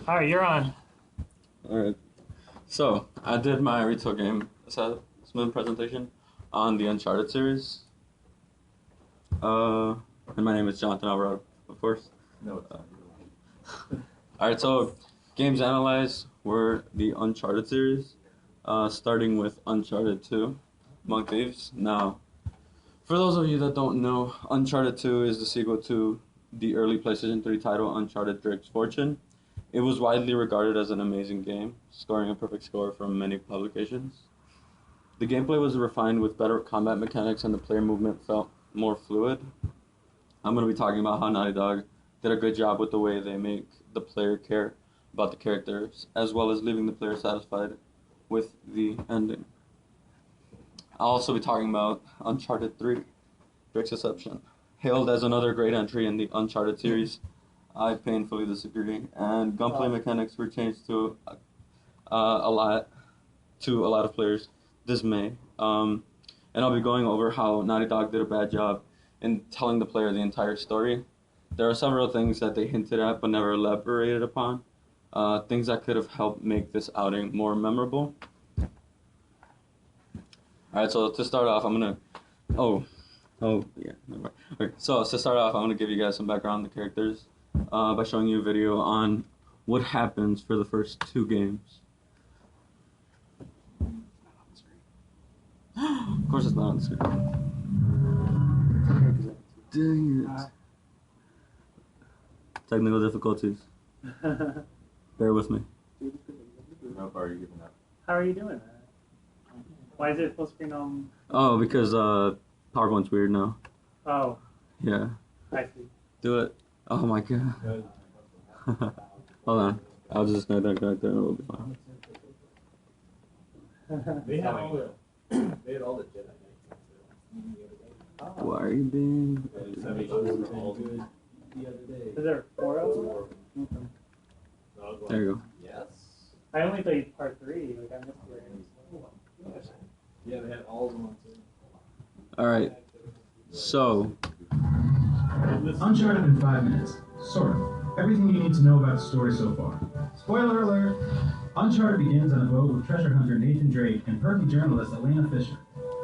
Alright, you're on. Alright. So, I did my retail game assessment presentation on the Uncharted series. And my name is Jonathan Alvarado, of course. No, it's not. Alright, so games analyzed were the Uncharted series, starting with Uncharted 2, Among Thieves. Now, for those of you that don't know, Uncharted 2 is the sequel to the early PlayStation 3 title Uncharted Drake's Fortune. It was widely regarded as an amazing game, scoring a perfect score from many publications. The gameplay was refined with better combat mechanics and the player movement felt more fluid. I'm going to be talking about how Naughty Dog did a good job with the way they make the player care about the characters, as well as leaving the player satisfied with the ending. I'll also be talking about Uncharted 3, Drake's Deception. Hailed as another great entry in the Uncharted series, I painfully disagree, and gunplay mechanics were changed to a lot of players' dismay. And I'll be going over how Naughty Dog did a bad job in telling the player the entire story. There are several things that they hinted at but never elaborated upon, things that could have helped make this outing more memorable. Alright, so to start off, I'm gonna... Oh, yeah, never mind. Okay, so to start off, I'm gonna give you guys some background on the characters by showing you a video on what happens for the first 2 games. Of course it's not on the screen. Dang it. Technical difficulties. Bear with me. How far are you giving up? How are you doing that? Why is it full screen on? Oh, because PowerPoint's weird now. Oh. Yeah. I see. Do it. Oh my god. Hold on. I'll just connect that connector and it'll be fine. They had all the Jedi Knights. Why are you being... Is there 4 of them? There you go. Yes. I only played part 3. Like I missed it. Yeah, they had all of them on too. Alright. So... Uncharted in 5 minutes. Sort of. Everything you need to know about the story so far. Spoiler alert! Uncharted begins on a boat with treasure hunter Nathan Drake and perky journalist Elena Fisher.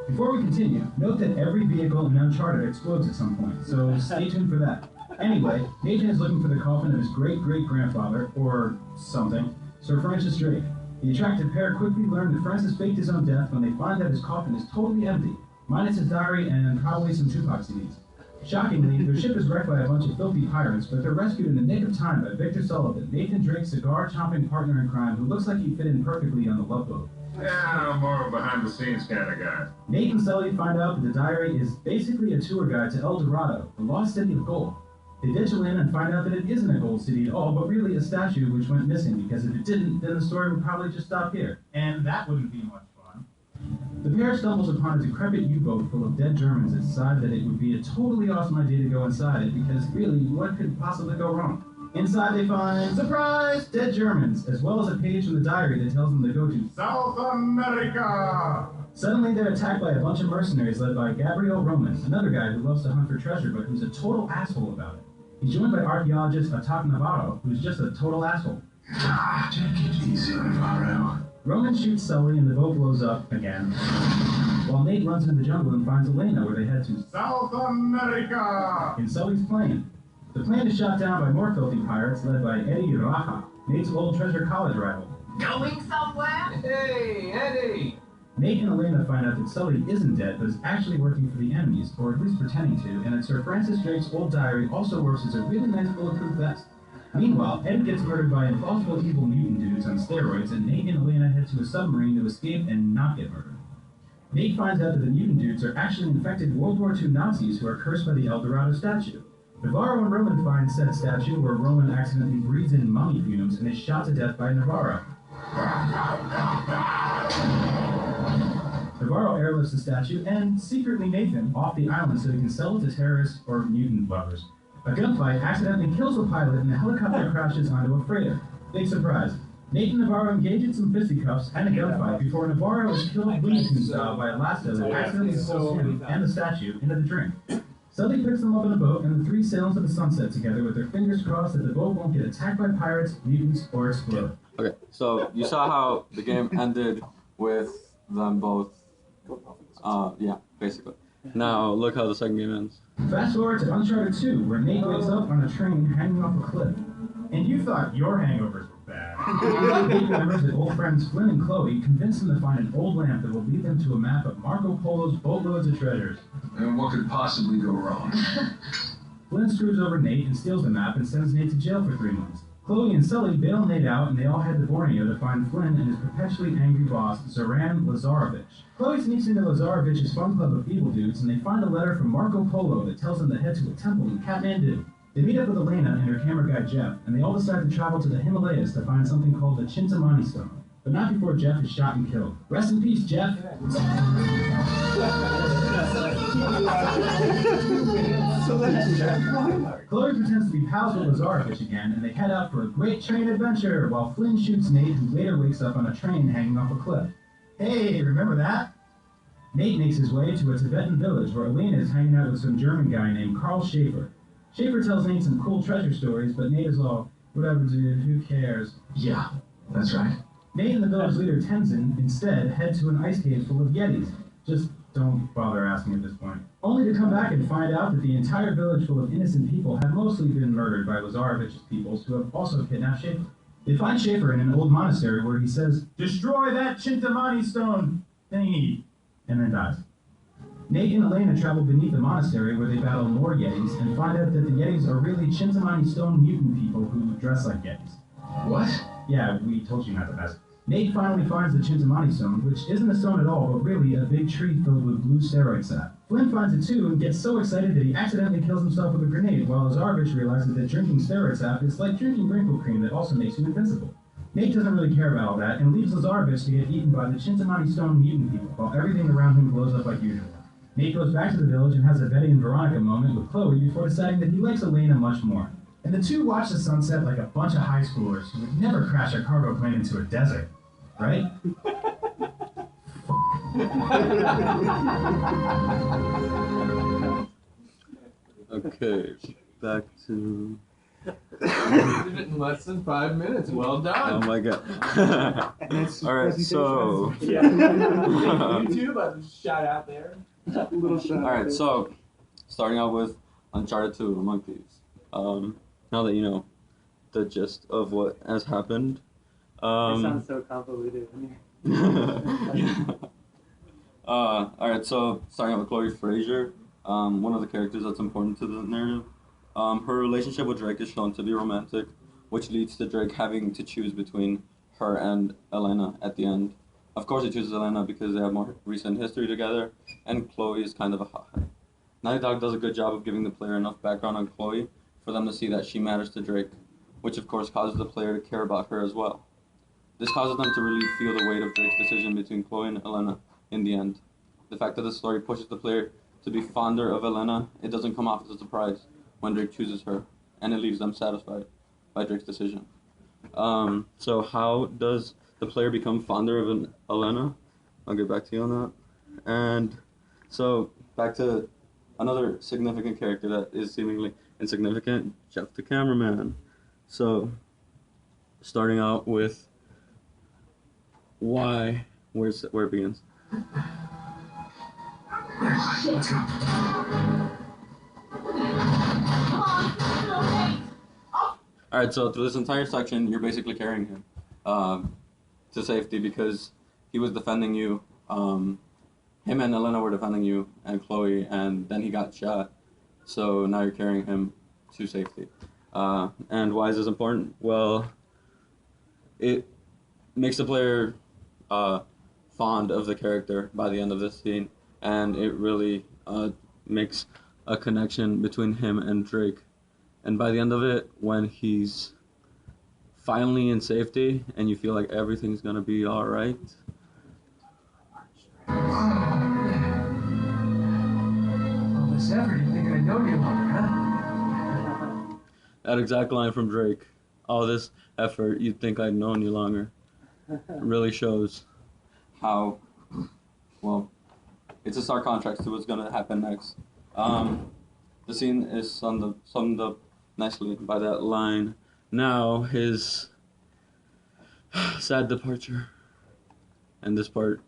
Before we continue, note that every vehicle in Uncharted explodes at some point, so stay tuned for that. Anyway, Nathan is looking for the coffin of his great-great-grandfather, or something, Sir Francis Drake. The attractive pair quickly learn that Francis faked his own death when they find that his coffin is totally empty, minus his diary and probably some Tupac CDs. Shockingly, their ship is wrecked by a bunch of filthy pirates, but they're rescued in the nick of time by Victor Sullivan, Nathan Drake's cigar-chomping partner in crime who looks like he'd fit in perfectly on the Love Boat. Yeah, I'm more of a behind-the-scenes kind of guy. Nate and Sully find out that the diary is basically a tour guide to El Dorado, the lost city of gold. They ditch Lynn and find out that it isn't a gold city at all, but really a statue which went missing, because if it didn't, then the story would probably just stop here. And that wouldn't be much fun. The pair stumbles upon a decrepit U-boat full of dead Germans and decide that it would be a totally awesome idea to go inside it, because really, what could possibly go wrong? Inside they find, surprise, dead Germans, as well as a page from the diary that tells them to go to South America! Suddenly they're attacked by a bunch of mercenaries led by Gabriel Roman, another guy who loves to hunt for treasure but who's a total asshole about it. He's joined by archaeologist Atak Navarro, who's just a total asshole. Take it easy, Navarro. Roman shoots Sully and the boat blows up again, while Nate runs into the jungle and finds Elena where they head to South America! in Sully's plane. The plane is shot down by more filthy pirates led by Eddie Raja, Nate's old Treasure College rival. Going somewhere? Hey, Eddie! Nate and Elena find out that Sully isn't dead, but is actually working for the enemies, or at least pretending to, and that Sir Francis Drake's old diary also works as a really nice bulletproof vest. Meanwhile, Ed gets murdered by implausible evil mutant dudes on steroids, and Nate and Elena head to a submarine to escape and not get murdered. Nate finds out that the mutant dudes are actually infected World War II Nazis who are cursed by the El Dorado statue. Navarro and Roman find said statue where Roman accidentally breathes in mummy fumes and is shot to death by Navarro. Navarro airlifts the statue and, secretly Nathan, off the island so he can sell it to terrorists or mutant lovers. A gunfight accidentally kills the pilot and the helicopter crashes onto a freighter. Big surprise. Nate and Navarro engage in some fisticuffs and a gunfight before Navarro is killed Looney Tunes style by a lasso that accidentally pulls him and the statue into the drink. Sully picks them up in a boat, and the three sail into the sunset together with their fingers crossed that the boat won't get attacked by pirates, mutants, or explode. Okay, so you saw how the game ended with them both. Yeah, basically. Now look how the second game ends. Fast forward to Uncharted 2, where Nate wakes up on a train hanging off a cliff. And you thought your hangovers were bad. Nate remembers that old friends Flynn and Chloe convince him to find an old lamp that will lead them to a map of Marco Polo's boatloads of treasures. And what could possibly go wrong? Flynn screws over Nate and steals the map and sends Nate to jail for 3 months. Chloe and Sully bail Nate out, and they all head to Borneo to find Flynn and his perpetually angry boss, Zoran Lazarovich. Chloe sneaks into Lazarovich's fun club of evil dudes, and they find a letter from Marco Polo that tells them to head to a temple in Kathmandu. They meet up with Elena and her camera guy Jeff, and they all decide to travel to the Himalayas to find something called the Chintamani Stone. But not before Jeff is shot and killed. Rest in peace, Jeff! Chloe pretends to be pals with Lazarovich again, and they head out for a great train adventure, while Flynn shoots Nate, who later wakes up on a train hanging off a cliff. Hey, remember that? Nate makes his way to a Tibetan village where Elena is hanging out with some German guy named Carl Schaefer. Schaefer tells Nate some cool treasure stories, but Nate is all, whatever dude, who cares? Yeah, that's right. Nate and the village leader Tenzin instead head to an ice cave full of Yetis. Just don't bother asking at this point. Only to come back and find out that the entire village full of innocent people have mostly been murdered by Lazarovich's peoples, who have also kidnapped Schaefer. They find Schaefer in an old monastery where he says, "Destroy that Chintamani stone thingy," and then dies. Nate and Elena travel beneath the monastery where they battle more Yetis and find out that the Yetis are really Chintamani stone mutant people who dress like Yetis. What? Yeah, we told you not to mess. Nate finally finds the Chintamani stone, which isn't a stone at all, but really a big tree filled with blue steroid sap. Flynn finds it too and gets so excited that he accidentally kills himself with a grenade, while Lazarovich realizes that drinking steroid sap is like drinking wrinkle cream that also makes you invincible. Nate doesn't really care about all that and leaves Lazarovich to get eaten by the Chintamani stone mutant people, while everything around him blows up like usual. Nate goes back to the village and has a Betty and Veronica moment with Chloe before deciding that he likes Elena much more. And the two watch the sunset like a bunch of high schoolers who would never crash a cargo plane into a desert. Right? Okay, back to. Did it in less than 5 minutes. Well Oh done. my god. Alright, so. Yeah. YouTube, I've shot out there. Little shot. Alright, so starting out with Uncharted 2 Among Thieves. Now that you know the gist of what has happened. It sounds so convoluted. I mean, Alright, so starting out with Chloe Fraser, one of the characters that's important to the narrative. Her relationship with Drake is shown to be romantic, which leads to Drake having to choose between her and Elena at the end. Of course he chooses Elena because they have more recent history together, and Chloe is kind of a hothead. Naughty Dog does a good job of giving the player enough background on Chloe for them to see that she matters to Drake, which of course causes the player to care about her as well. This causes them to really feel the weight of Drake's decision between Chloe and Elena in the end. The fact that the story pushes the player to be fonder of Elena, it doesn't come off as a surprise when Drake chooses her, and it leaves them satisfied by Drake's decision. So how does the player become fonder of Elena? I'll get back to you on that. And so back to another significant character that is seemingly insignificant, Jeff the cameraman. So starting out with where it begins. Let's go. Alright, so through this entire section, you're basically carrying him to safety because he was defending you. Him and Elena were defending you and Chloe, and then he got shot. So now you're carrying him to safety. And why is this important? Well, it makes the player fond of the character by the end of this scene, and it really makes a connection between him and Drake. And by the end of it, when he's finally in safety and you feel like everything's gonna be alright. All this effort, you think I'd known you longer, huh? That exact line from Drake. All this effort, you'd think I'd known you longer. It really shows how, well, it's a stark contrast to what's gonna happen next. the scene is summed up nicely by that line. Now his sad departure, and this part.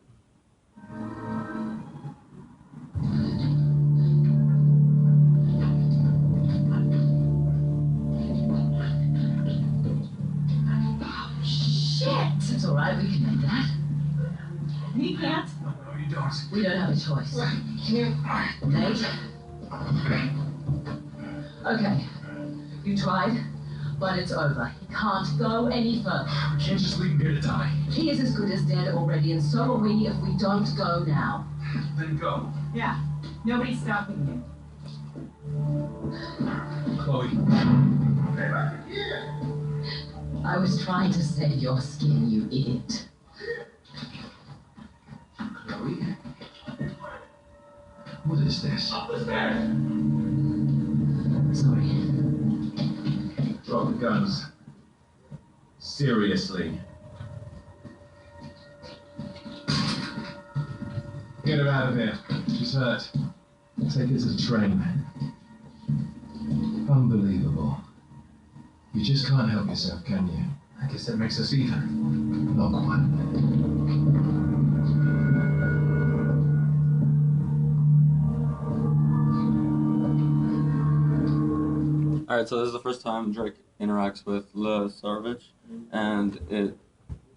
Shit! It's all right. We can make that. He can't. No, you don't. We don't have a choice. Nate? Okay. You tried, but it's over. He can't go any further. We can't just leave him here to die. He is as good as dead already, and so are we if we don't go now. Then go. Yeah. Nobody's stopping you. Chloe. I was trying to save your skin, you idiot. Chloe? What is this? Up the stairs! Sorry. Drop the guns. Seriously. Get her out of here. She's hurt. Take her to the train. Unbelievable. You just can't help yourself, can you? I guess that makes us even. Not quite. Alright, so this is the first time Drake interacts with Lazarevic, and it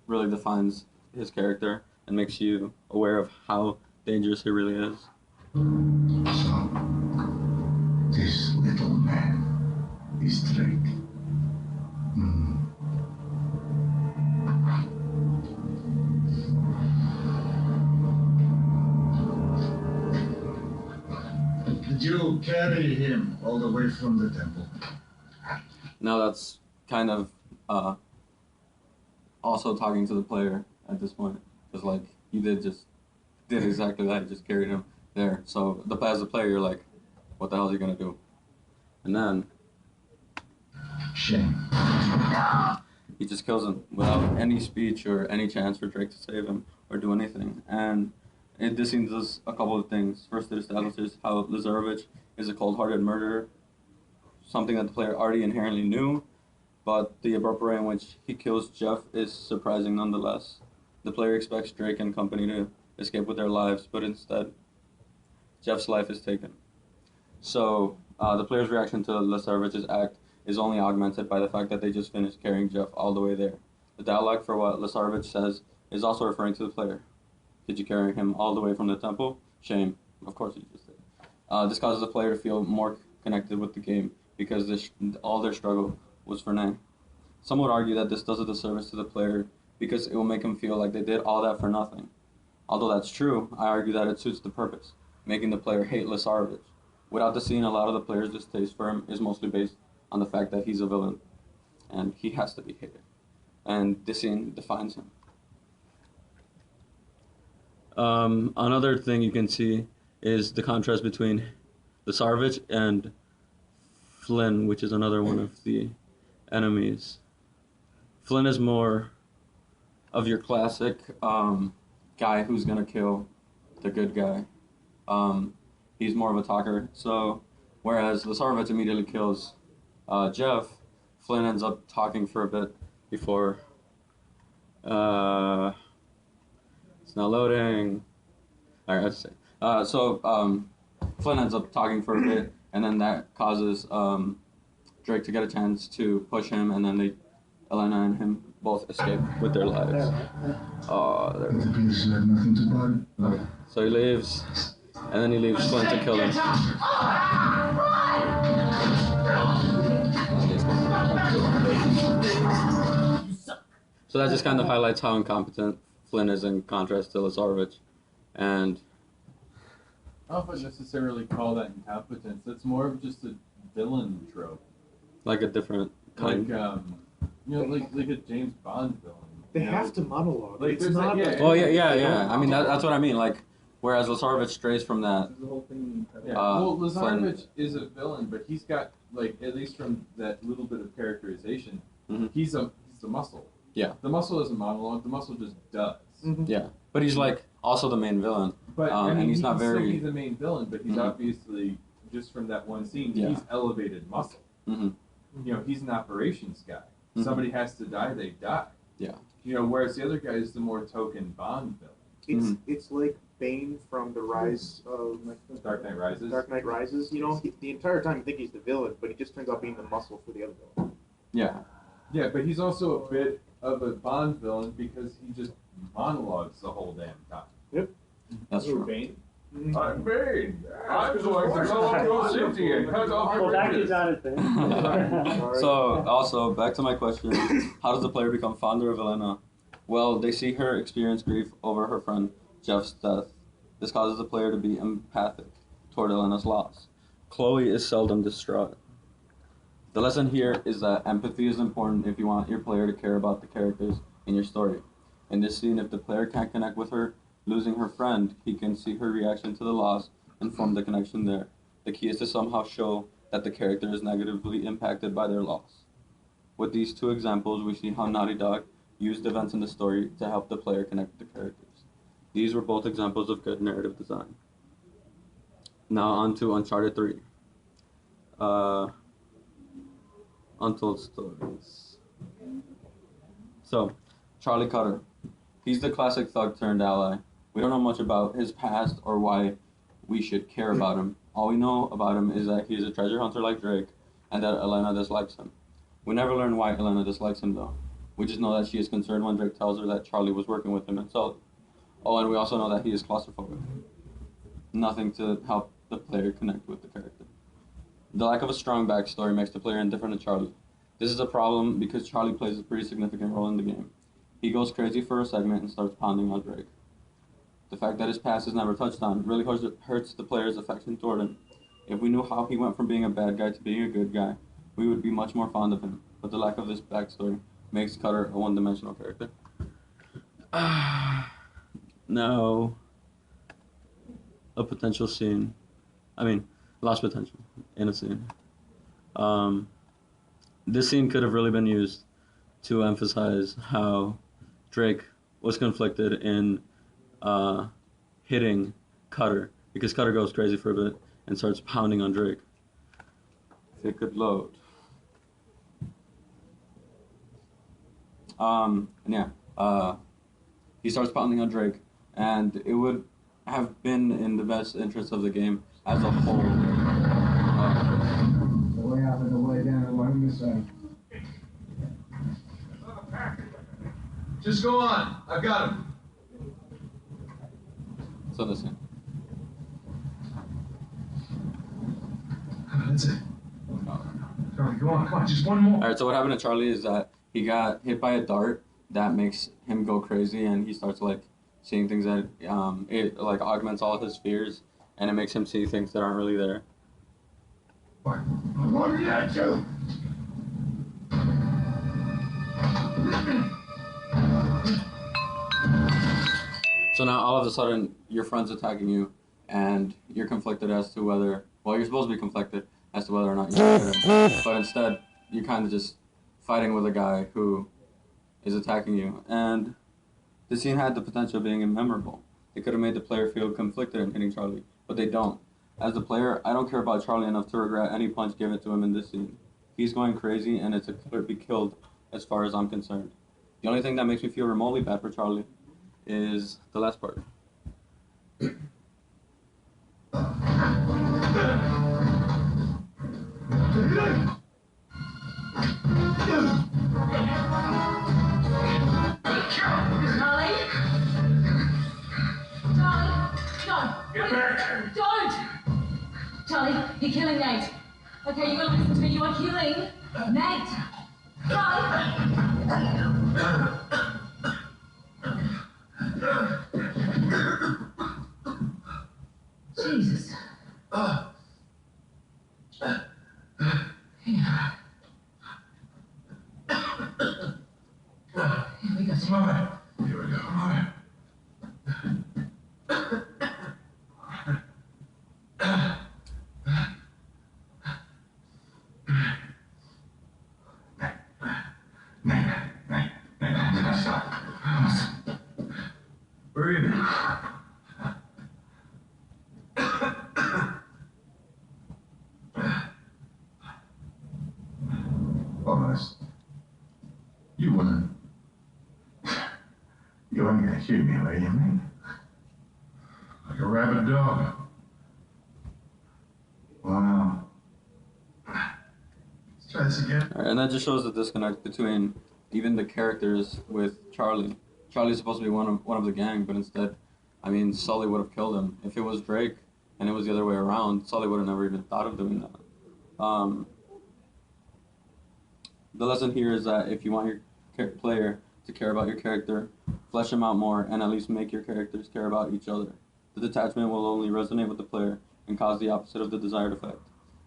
really defines his character and makes you aware of how dangerous he really is. So, this little man is Drake. Did you carry him all the way from the temple? Now that's kind of also talking to the player at this point, because like you did exactly that, you just carried him there. So as the player, you're like, what the hell is he gonna do? And then Shame. he just kills him without any speech or any chance for Drake to save him or do anything. And this scene does a couple of things. First, it establishes how Lazarevic is a cold-hearted murderer, something that the player already inherently knew, but the abrupt way in which he kills Jeff is surprising nonetheless. The player expects Drake and company to escape with their lives, but instead, Jeff's life is taken. So, the player's reaction to Lazarevic's act is only augmented by the fact that they just finished carrying Jeff all the way there. The dialogue for what Lazarevic says is also referring to the player. Did you carry him all the way from the temple? Shame. Of course you just did. This causes the player to feel more connected with the game because all their struggle was for nothing. Some would argue that this does a disservice to the player because it will make them feel like they did all that for nothing. Although that's true, I argue that it suits the purpose, making the player hate Lazarevic. Without the scene, a lot of the player's distaste for him is mostly based on the fact that he's a villain, and he has to be hated. And this scene defines him. Another thing you can see is the contrast between Lazarevic and Flynn, which is another one of the enemies. Flynn is more of your classic guy who's gonna kill the good guy. He's more of a talker. So, whereas Lazarevic immediately kills Jeff, Flynn ends up talking for a bit before. It's not loading. All right, let's see. Flynn ends up talking for a bit, and then that causes Drake to get a chance to push him, and then Elena and him both escape with their lives. Oh, there we It appears you have nothing to bother. go. So he leaves, and then he leaves Flynn to kill him. So that just kind of highlights how incompetent Flynn is in contrast to Lazarevic. And I don't know if I'd necessarily call that incompetence. It's more of just a villain trope. like a different kind. Like a James Bond villain. They have to monologue. Like, It's there's not like- like- Well, yeah. I mean, that's what I mean. Like, whereas Lazarevic strays from that. Yeah. Well, Flynn- Lazarevic is a villain, but he's got at least from that little bit of characterization, Mhm. he's the muscle. Yeah. The muscle doesn't monologue. The muscle just does. Mhm. Yeah, but he's like also the main villain. But And he's he not can still very- be the main villain, but he's Mhm. obviously just from that one scene, Yeah. he's elevated muscle. Mm-hmm. You know, he's an operations guy. Mhm. Somebody has to die, they die. Yeah. You know, whereas the other guy is the more token Bond villain. It's like Bane from the Rise of Dark Knight Rises. Dark Knight Rises. You know, the entire time you think he's the villain, but he just turns out being the muscle for the other villain. Yeah. Yeah, but he's also a bit of a Bond villain because he just monologues the whole damn time. Yep. That's true. Bane. I'm Bane. I'm going to blow up your city and cut off your Well, back to bridges. Jonathan. So, also, back to my question, how does the player become fonder of Elena? Well, they see her experience grief over her friend Jeff's death. This causes the player to be empathic toward Elena's loss. Chloe is seldom distraught. The lesson here is that empathy is important if you want your player to care about the characters in your story. In this scene, if the player can't connect with her losing her friend, he can see her reaction to the loss and form the connection there. The key is to somehow show that the character is negatively impacted by their loss. With these two examples, we see how Naughty Dog used events in the story to help the player connect with the characters. These were both examples of good narrative design. Now on to Uncharted 3. Untold Stories. So, Charlie Cutter. He's the classic thug turned ally. We don't know much about his past or why we should care about him. All we know about him is that he's a treasure hunter like Drake and that Elena dislikes him. We never learn why Elena dislikes him though. We just know that she is concerned when Drake tells her that Charlie was working with him in Sully. Oh, and we also know that he is claustrophobic. Nothing to help the player connect with the character. The lack of a strong backstory makes the player indifferent to Charlie. This is a problem because Charlie plays a pretty significant role in the game. He goes crazy for a segment and starts pounding on Drake. The fact that his past is never touched on really hurts the player's affection toward him. If we knew how he went from being a bad guy to being a good guy, we would be much more fond of him. But the lack of this backstory makes Cutter a one-dimensional character. Now, a potential scene. Lost potential in a scene. This scene could have really been used to emphasize how Drake was conflicted in hitting Cutter, because Cutter goes crazy for a bit and starts pounding on Drake. If it could load. He starts pounding on Drake, and it would have been in the best interest of the game as a whole. The way up and the way down along this side. Just go on. I've got him. So listen. That's it. Charlie, go on, come on, just one more. Alright, so what happened to Charlie is that he got hit by a dart that makes him go crazy, and he starts seeing things that it augments all of his fears, and it makes him see things that aren't really there. What did I do? So now all of a sudden your friend's attacking you, and you're conflicted as to whether, well, you're supposed to be conflicted as to whether or not you should hit him, but instead you're kind of just fighting with a guy who is attacking you, and the scene had the potential of being memorable. It could have made the player feel conflicted in hitting Charlie, but they don't. As the player, I don't care about Charlie enough to regret any punch given to him in this scene. He's going crazy, and it's a killer to be killed as far as I'm concerned. The only thing that makes me feel remotely bad for Charlie is the last part. Charlie? No! Get back! Don't! Charlie, you're killing Nate. Okay, you gotta listen to me. You are killing Nate. Charlie! Jesus. Here. Here we go. All right, here we go. All right. Breathe. You wanna... You ain't gonna shoot me, will you, mate? Like a rabid dog. Wow. Let's try this again. Alright, and that just shows the disconnect between even the characters with Charlie. Charlie's supposed to be one of the gang, but instead, I mean, Sully would have killed him. If it was Drake and it was the other way around, Sully would have never even thought of doing that. The lesson here is that if you want your player to care about your character, flesh them out more, and at least make your characters care about each other. The detachment will only resonate with the player and cause the opposite of the desired effect.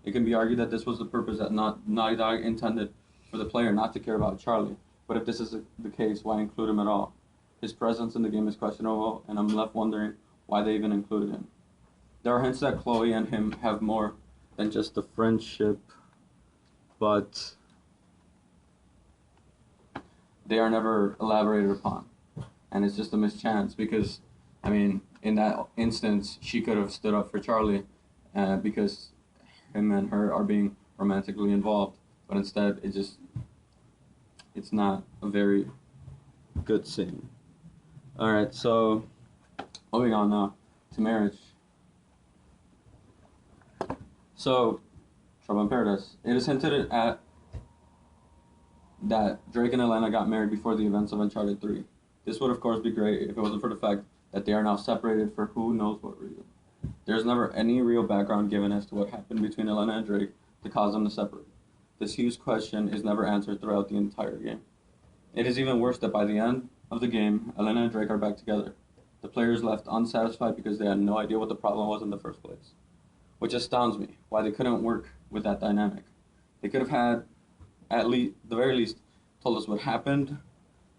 It can be argued that this was the purpose that Naughty Dog intended for the player not to care about Charlie, but if this is the case, why include him at all? His presence in the game is questionable, and I'm left wondering why they even included him. There are hints that Chloe and him have more than just a friendship, but they are never elaborated upon. And it's just a mischance because, I mean, in that instance, she could have stood up for Charlie because him and her are being romantically involved. But instead, it's not a very good scene. Alright, so moving on now to marriage. So, Trouble in Paradise. It is hinted at that Drake and Elena got married before the events of Uncharted 3. This would of course be great if it wasn't for the fact that they are now separated for who knows what reason. There's never any real background given as to what happened between Elena and Drake to cause them to separate. This huge question is never answered throughout the entire game. It is even worse that by the end of the game, Elena and Drake are back together. The player is left unsatisfied because they had no idea what the problem was in the first place. Which astounds me, why they couldn't work with that dynamic. They could have had, at least, the very least, told us what happened,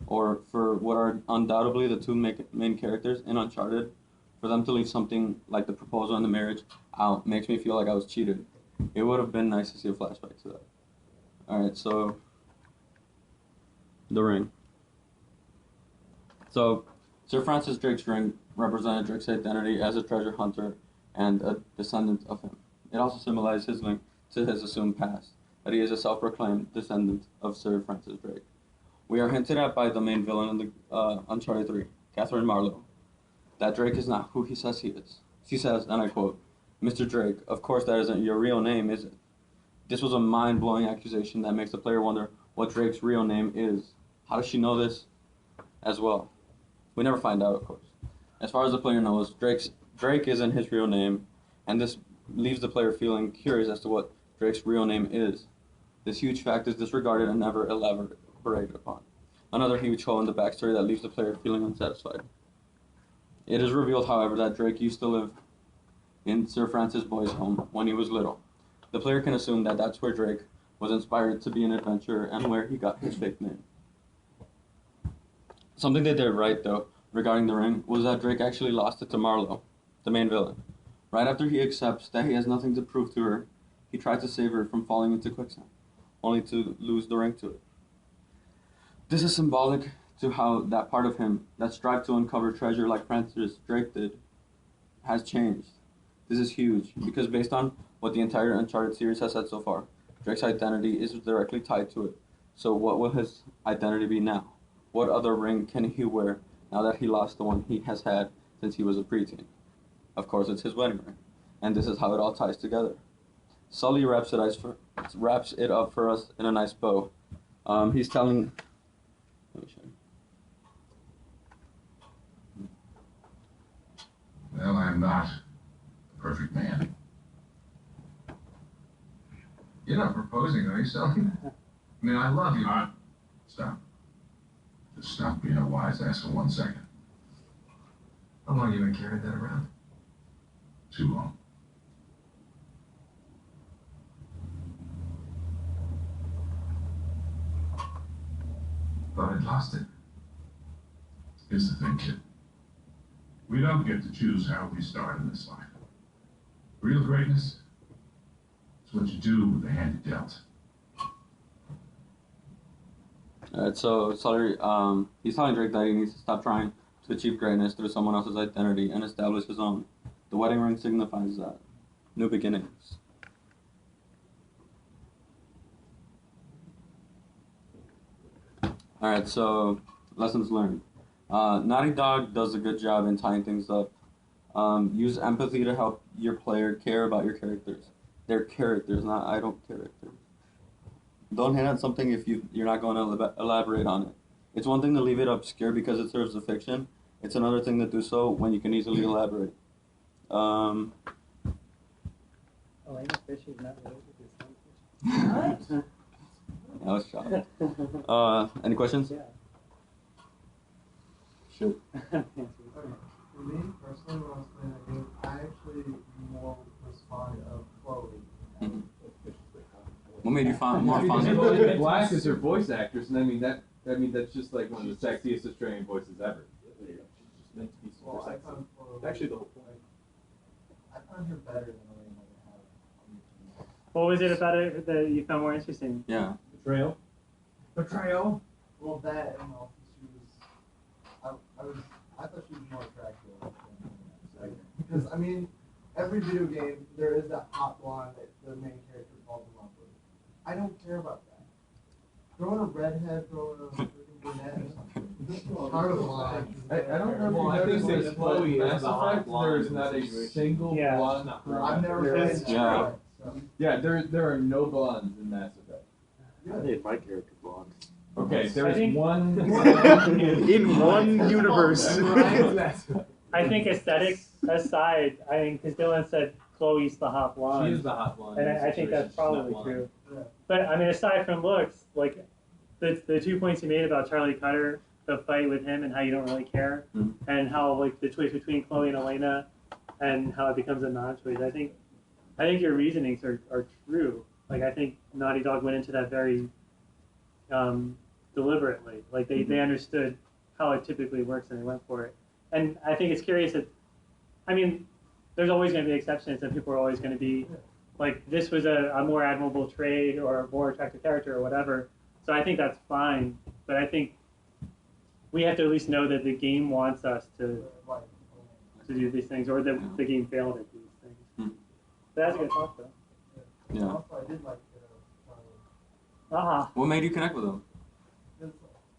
or for what are undoubtedly the two main characters in Uncharted, for them to leave something like the proposal and the marriage out makes me feel like I was cheated. It would have been nice to see a flashback to that. Alright, so the ring. So Sir Francis Drake's ring represented Drake's identity as a treasure hunter and a descendant of him. It also symbolized his link to his assumed past, that he is a self-proclaimed descendant of Sir Francis Drake. We are hinted at by the main villain in the Uncharted 3, Catherine Marlowe, that Drake is not who he says he is. She says, and I quote, "Mr. Drake, of course that isn't your real name, is it?" This was a mind-blowing accusation that makes the player wonder what Drake's real name is. How does she know this as well? We never find out, of course. As far as the player knows, Drake isn't his real name, and this leaves the player feeling curious as to what Drake's real name is. This huge fact is disregarded and never elaborated upon. Another huge hole in the backstory that leaves the player feeling unsatisfied. It is revealed, however, that Drake used to live in Sir Francis Boy's home when he was little. The player can assume that that's where Drake was inspired to be an adventurer and where he got his fake name. Something they did right, though, regarding the ring, was that Drake actually lost it to Marlowe, the main villain. Right after he accepts that he has nothing to prove to her, he tried to save her from falling into quicksand, only to lose the ring to it. This is symbolic to how that part of him that strived to uncover treasure like Francis Drake did has changed. This is huge, because based on what the entire Uncharted series has said so far, Drake's identity is directly tied to it. So what will his identity be now? What other ring can he wear now that he lost the one he has had since he was a preteen? Of course, it's his wedding ring. And this is how it all ties together. Sully wraps it up for us in a nice bow. He's telling... Let me show you. Well, I'm not a perfect man. You're not proposing, are you, Sully? I mean, I love you. Stop. Just stop being a wise ass for 1 second. How long have you been carrying that around? Too long. Thought I'd lost it. Here's the thing, kid. We don't get to choose how we start in this life. Real greatness is what you do with the hand you dealt. Alright, so Sully, he's telling Drake that he needs to stop trying to achieve greatness through someone else's identity and establish his own. The wedding ring signifies that. New beginnings. All right, so lessons learned. Naughty Dog does a good job in tying things up. Use empathy to help your player care about your characters. They're characters, not idle characters. Don't hint at something if you're not going to elaborate on it. It's one thing to leave it obscure because it serves the fiction. It's another thing to do so when you can easily elaborate. Elena Fisher's not related to What? I was shocked. Any questions? Yeah. Shoot. For me personally, when I was playing that game, I actually more was fond of Chloe. Mhm. What made you more Because fond of Elizabeth it? Black is her voice actress, and I mean that's just like one of the sexiest Australian voices ever. Well, I found Chloe, Actually, the whole point. I found her better than Elena would have on the team. What was it about it that you found more interesting? Yeah. Betrayal. Betrayal. Well, that and also she was, I thought she was more attractive than Elena. Because I mean, every video game there is that hot blonde that the main character falls in love with. I don't care about that. Throw in a redhead, throw in a freaking brunette or something. Part of the line. I don't know if Well, I you think noticed that this, Chloe but is Mass the hot Effect, there is not a single Yeah. blonde. I've never played it. Yeah. So. Yeah, there are no blondes in Mass Effect. I made my character blonde. Okay, there's think- one. In one universe. I think aesthetics aside, I mean, because Dylan said Chloe's the hot blonde. She is the hot blonde. And in this I think that's situation. She's not probably blonde. true. Yeah. But I mean, aside from looks, like the 2 points you made about Charlie Cutter, the fight with him, and how you don't really care, Mhm. and how like the choice between Chloe and Elena, and how it becomes a non-choice. I think your reasonings are true. Like I think Naughty Dog went into that very deliberately. Like they understood how it typically works and they went for it. And I think it's curious that, I mean, there's always going to be exceptions and people are always going to be like, this was a more admirable trade or a more attractive character or whatever. So I think that's fine. But I think we have to at least know that the game wants us to do these things, or the game failed at these things. Hmm. But that's a good talk, though. Yeah. Also, I did like Charlie. Aha. What made you connect with him? Because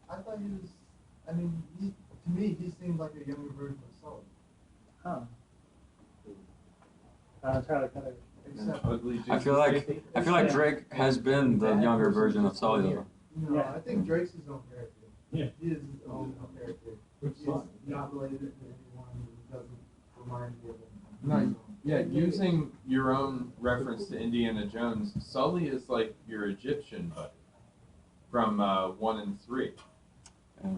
I thought he was, I mean, to me, he seemed like a younger version of Sully. Huh. Charlie Cutter. Except, Ugly I feel like Drake has been the younger version of Sully though. no, Yeah. I think Drake's his own character. Yeah. He is his own character. He's not related to anyone. He doesn't remind you of anyone. No, yeah, using your own reference to Indiana Jones, Sully is like your Egyptian buddy from 1 and 3. Yeah.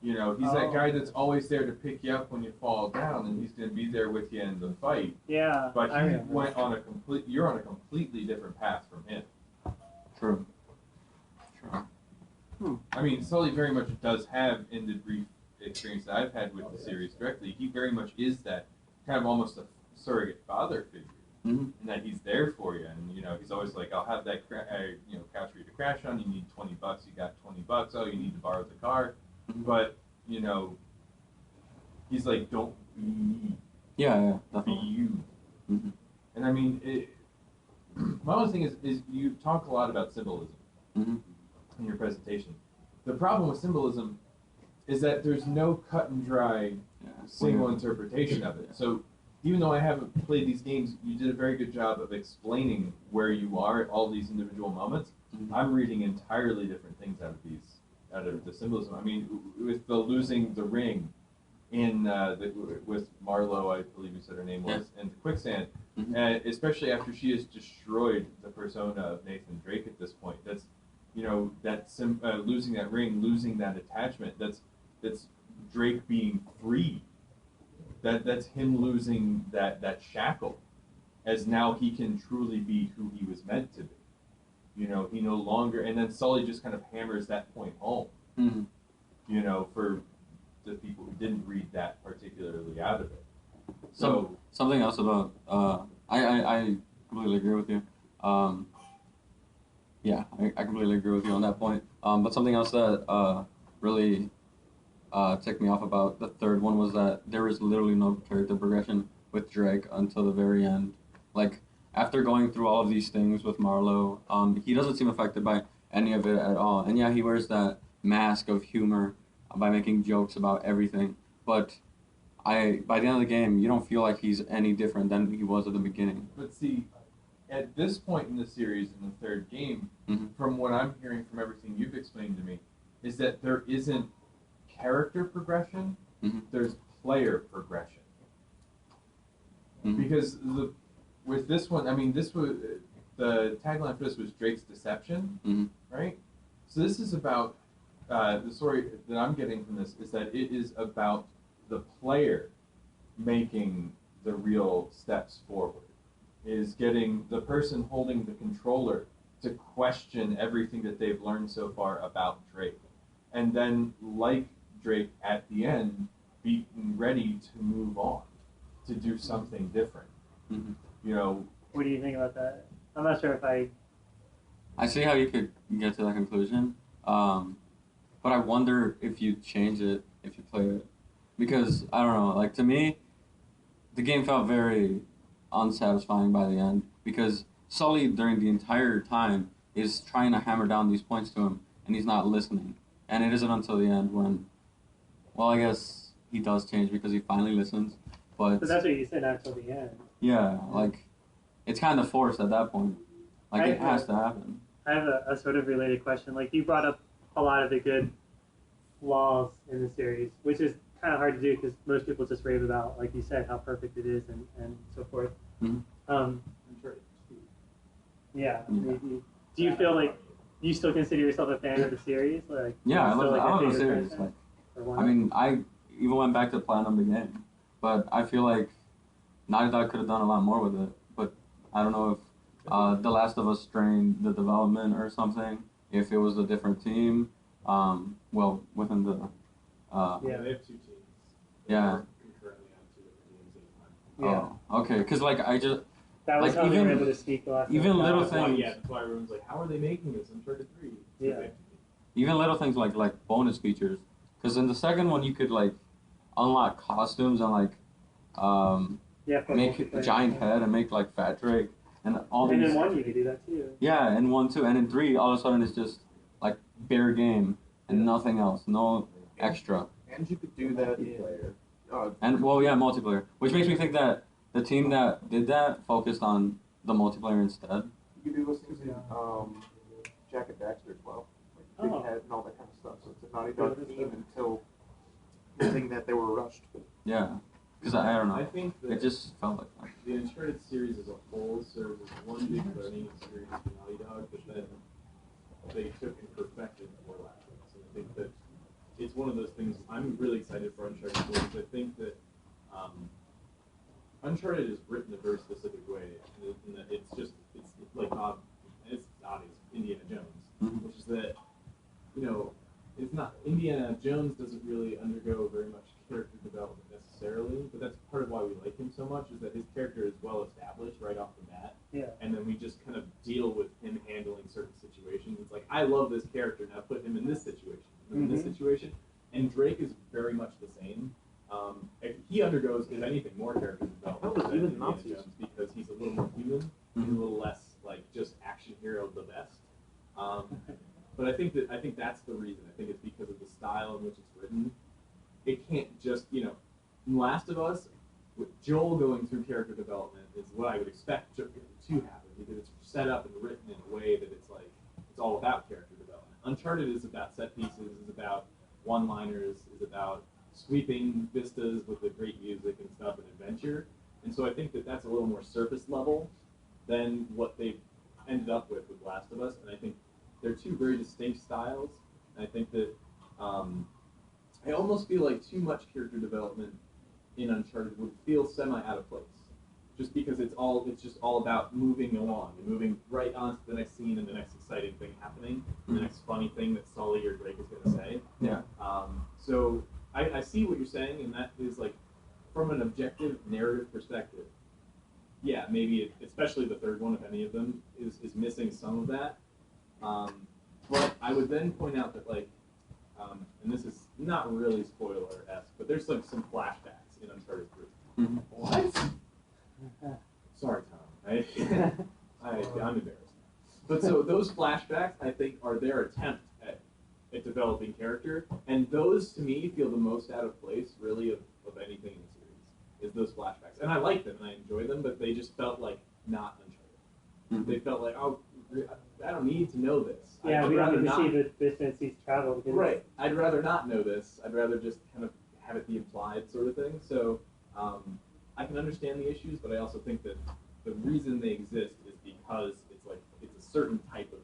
You know, he's that guy that's always there to pick you up when you fall down, and he's going to be there with you in the fight. Yeah. But I he remember. went on you're on a completely different path from him. True. I mean, Sully very much does have, in the brief experience that I've had with the series directly, he very much is that kind of almost a surrogate father figure. Mhm. And that he's there for you, and you know he's always like, "I'll have that couch for you to crash on. You need $20. You got $20. Oh, you need to borrow the car." Mhm. But you know, he's like, "Don't be me, Yeah, yeah, be definitely. you." Mhm. And I mean, my only thing is you talk a lot about symbolism Mhm. in your presentation. The problem with symbolism is that there's no cut and dry Yeah. single interpretation of it. So even though I haven't played these games, you did a very good job of explaining where you are at all these individual moments. Mhm. I'm reading entirely different things out of the symbolism. I mean, with the losing the ring in with Marlowe, I believe you said her name was, and the quicksand, Mhm. especially after she has destroyed the persona of Nathan Drake at this point. That's losing that ring, losing that attachment. That's Drake being free. That's him losing that shackle, as now he can truly be who he was meant to be. You know, he no longer, and then Sully just kind of hammers that point home. Mhm. You know, for the people who didn't read that particularly out of it. So Something else about I completely agree with you. Yeah, I completely agree with you on that point. But something else that really ticked me off about the third one was that there was literally no character progression with Drake until the very end. Like after going through all of these things with Marlowe, he doesn't seem affected by any of it at all. And yeah, he wears that mask of humor by making jokes about everything. But by the end of the game, you don't feel like he's any different than he was at the beginning. But see, at this point in the series, in the third game, Mm-hmm. from what I'm hearing from everything you've explained to me, is that there isn't character progression, Mm-hmm. there's player progression. Mm-hmm. Because with this one, I mean, this was the tagline for this was Drake's Deception, Mm-hmm. right? So this is about the story that I'm getting from this is that it is about the player making the real steps forward. Is getting the person holding the controller to question everything that they've learned so far about Drake, and then like Drake at the end, being ready to move on, to do something different. Mm-hmm. You know, What do you think about that? I'm not sure if I see how you could get to that conclusion, but I wonder if you change it if you play it, because I don't know. Like to me, the game felt very unsatisfying by the end because Sully during the entire time is trying to hammer down these points to him, and he's not listening. And it isn't until the end when, well, I guess he does change because he finally listens. But that's what you said until the end. yeah, like it's kind of forced at that point. Like it I- has to happen. I have a sort of related question. Like you brought up a lot of the good flaws in the series, which is kind of hard to do because most people just rave about, like you said, how perfect it is and so forth. Mhm. Yeah. Yeah. Do you feel like you still consider yourself a fan of the series? Like Yeah, I still, love, like, I a love the favorite series. franchise? Like, Or one I of- mean, I even went back to platinum the game, but I feel like Naughty Dog could have done a lot more with it. But I don't know if The Last of Us strained the development or something. If it was a different team, well, within the Yeah. They have two teams. They Yeah. work concurrently on two different teams at a time. Yeah. okay, because like I just That was like, how they even- were able to speak the last even time. little That's why, things- yeah, that's why everyone's like, how are they making this? Uncharted 3. Yeah. even little things like bonus features. Because in the second one, you could like unlock costumes and like Yeah, for make a multiplayer. giant head and make like Fat Drake and all And these. in one you could do that too. Yeah, in 1, 2, and in 3, all of a sudden it's just like bare game and nothing else, no extra. And you could do that in And well, yeah, multiplayer, which makes me think that the team that did that focused on the multiplayer instead. you could do those things in Jack and Daxter as well. Like Big Oh. Head and all that kind of stuff. So it's a Naughty Dog theme until the thing that they were rushed. Yeah, because I don't know, I think that it just felt like that. the Uncharted series as a whole serves as one big learning experience for Naughty Dog that then they took and perfected for Last of Us. And I think that it's one of those things I'm really excited for Uncharted 4 because I think that Uncharted is written a very specific way in that it's like it's obvious Indiana Jones, Mhm. which is that, you know, it's not Indiana Jones doesn't really undergo very much character development necessarily, but that's part of why we like him so much is that his character is well established right off the bat. Yeah. And then we just kind of deal with him handling certain situations. It's like, I love this character, now put him in this situation, in this situation. And Drake is very much the same. If he undergoes, if anything, more character development Oh, than even Indiana Nazis. Jones because he's a little more human and a little less like just action hero the best. But I think that's the reason. I think it's because of the style in which it's written. It can't just, you know, in Last of Us, with Joel going through character development is what I would expect to happen because it's set up and written in a way that it's like it's all about character development. Uncharted is about set pieces, is about one-liners, is about sweeping vistas with the great music and stuff and adventure. And so I think that that's a little more surface level than what they've ended up with Last of Us. And I think they're two very distinct styles. And I think that I almost feel like too much character development in Uncharted would feel semi out of place. Just because it's just all about moving along and moving right on to the next scene and the next exciting thing happening, and the next funny thing that Sully or Drake is going to say. Yeah. So I see what you're saying, and that is like, from an objective narrative perspective, yeah, maybe especially the third one, if any of them, is missing some of that. But I would then point out that like, and this is not really spoiler-esque, but there's like some flashbacks in Uncharted 3. Mhm. What? Sorry, Tom. I'm embarrassed. But so those flashbacks, I think, are their attempt at a developing character, and those to me feel the most out of place, really, of anything in the series, is those flashbacks. And I like them and I enjoy them, but they just felt like not Uncharted. They felt like, oh, I don't need to know this. Yeah, I'd we don't rather need to not. see the distances travel. Because Right. I'd rather not know this. I'd rather just kind of have it be implied sort of thing. So I can understand the issues, but I also think that the reason they exist is because it's a certain type of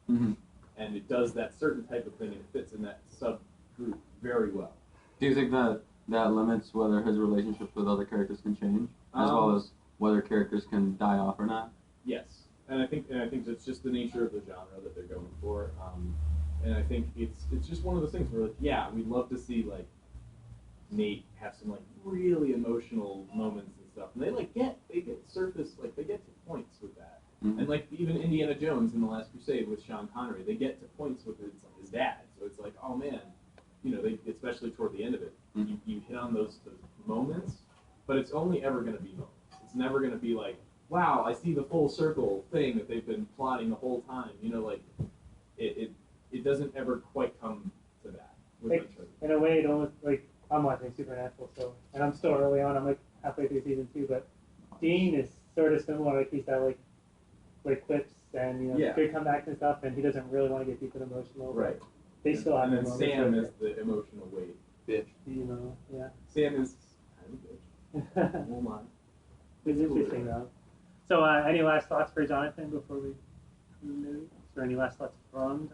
thing. And it does that certain type of thing and it fits in that subgroup very well. Do you think that limits whether his relationships with other characters can change, as well as whether characters can die off or not? Yes. And I think that's just the nature of the genre that they're going for. And I think it's just one of those things where, like, yeah, we'd love to see, like, Nate have some, like, really emotional moments and stuff. And they get surface, like, they get to points with that. And, like, even Indiana Jones in The Last Crusade with Sean Connery, they get to points with his dad. So it's like, oh, man, you know, especially toward the end of it, you hit on those moments, but it's only ever going to be moments. It's never going to be like, wow, I see the full circle thing that they've been plotting the whole time. You know, like, it doesn't ever quite come to that. With like, in a way, it almost, like, I'm watching Supernatural still, and I'm still early on. I'm, like, halfway through season 2, but Dean is sort of similar. Like, he's got, like clips and, you know, good comebacks and stuff, and he doesn't really want to get deep and emotional. Right. They still have. And then Sam is the emotional weight. Bitch. You know, yeah. Sam is kind of bitch. Oh my. It's interesting though. So, any last thoughts for Jonathan before we move? Is there any last thoughts from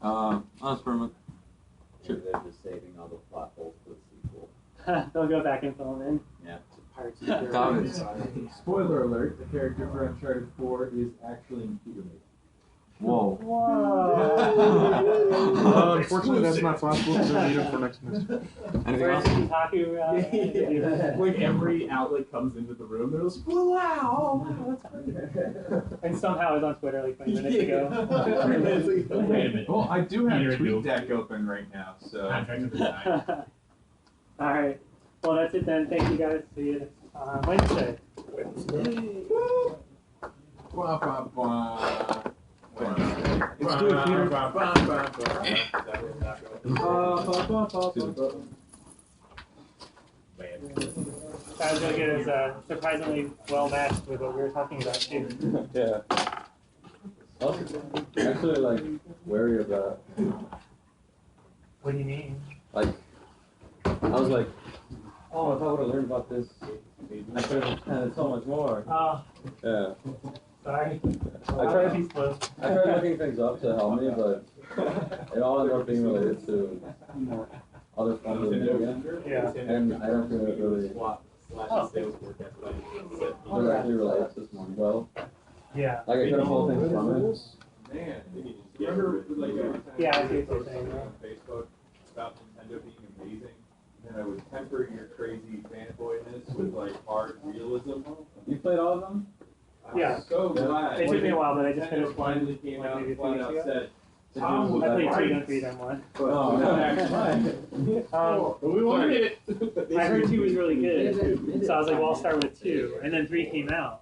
Jonathan? Sure. They're just saving all the plot holes for the sequel. They'll go back and fill them in. Yeah. Spoiler alert, the character for Uncharted 4 is actually in Peter May. Whoa. Unfortunately, that's not possible because I need him for next semester. Anything else? Kotaku, Like every outlet comes into the room, they're just, wow, that's great. And somehow it was on Twitter like 20 minutes ago. Wait a minute. Well, I do have TweetDeck open right now, so. All right. Well, that's it then. Thank you guys. See you Wednesday. Blah, blah, blah. Let's do it, Peter. I was going to get us surprisingly well matched with what we were talking about, too. Yeah. I was actually, like, wary of that. What do you mean? Like, I was like, oh, if I would have learned about this, I could have had so much more. Oh. Yeah. Sorry. I tried looking things up to help me, but it all ended up being related to other forms of video games. Yeah. And I don't think it really directly relates to one well. Yeah. Like I could have pulled things from it. Man, remember, like, every time Yeah, I I see what you're post saying, something on Facebook about Nintendo being amazing, then I would temper your crazy fanboyness with, like, hard realism. You played all of them? Yeah. I'm so glad. It took me a while, but I just Nintendo finished one. finally came like out maybe and 3 flat weeks out ago. said, I played 2, don't 3, then 1. Oh, but we wanted it. I heard 2 was really good, so I was like, well, I'll start with 2, and then 3 came out.